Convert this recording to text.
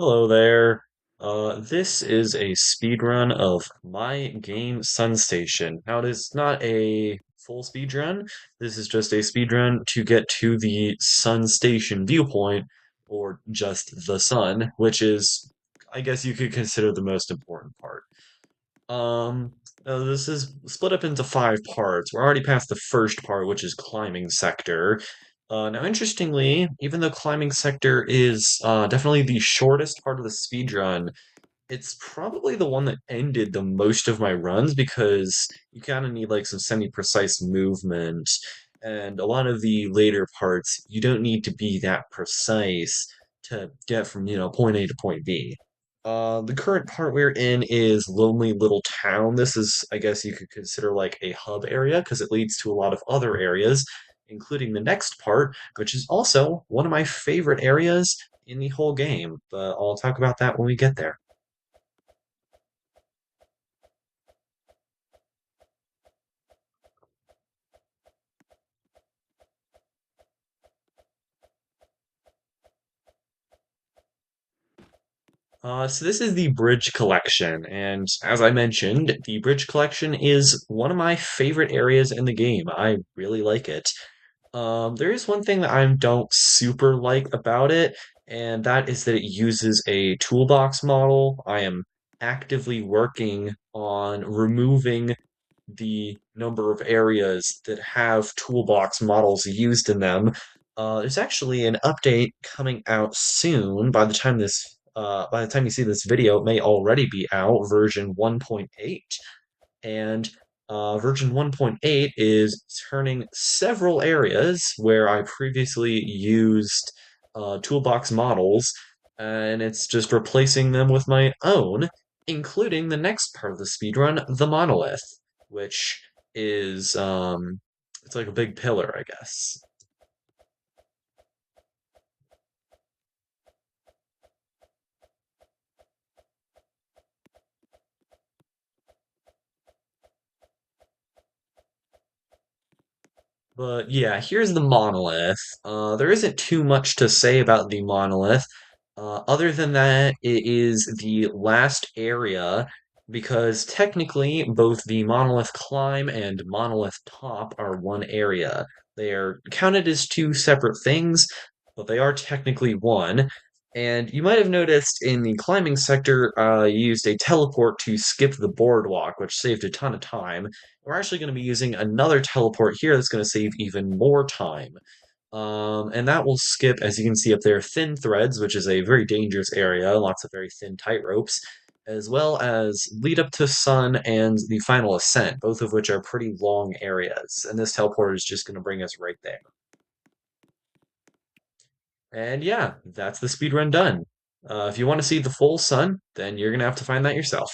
Hello there. This is a speed run of my game Sun Station. Now, it is not a full speed run. This is just a speed run to get to the Sun Station viewpoint, or just the sun, which is, I guess you could consider the most important part. This is split up into five parts. We're already past the first part, which is climbing sector. Now, interestingly, even though climbing sector is definitely the shortest part of the speedrun, it's probably the one that ended the most of my runs because you kind of need like some semi-precise movement, and a lot of the later parts, you don't need to be that precise to get from, point A to point B. The current part we're in is Lonely Little Town. This is, I guess you could consider like a hub area because it leads to a lot of other areas, including the next part, which is also one of my favorite areas in the whole game. But I'll talk about that when we get there. So this is the Bridge Collection, and as I mentioned, the Bridge Collection is one of my favorite areas in the game. I really like it. There is one thing that I don't super like about it, and that is that it uses a toolbox model. I am actively working on removing the number of areas that have toolbox models used in them. There's actually an update coming out soon. By the time you see this video, it may already be out, version 1.8. And version 1.8 is turning several areas where I previously used toolbox models, and it's just replacing them with my own, including the next part of the speedrun, the monolith, which is it's like a big pillar, I guess. But yeah, here's the monolith. There isn't too much to say about the monolith, other than that it is the last area because technically both the monolith climb and monolith top are one area. They are counted as two separate things, but they are technically one. And you might have noticed in the climbing sector, you used a teleport to skip the boardwalk, which saved a ton of time. We're actually going to be using another teleport here that's going to save even more time. And that will skip, as you can see up there, thin threads, which is a very dangerous area, lots of very thin tight ropes, as well as lead up to sun and the final ascent, both of which are pretty long areas. And this teleport is just going to bring us right there. And yeah, that's the speedrun done. If you want to see the full sun, then you're going to have to find that yourself.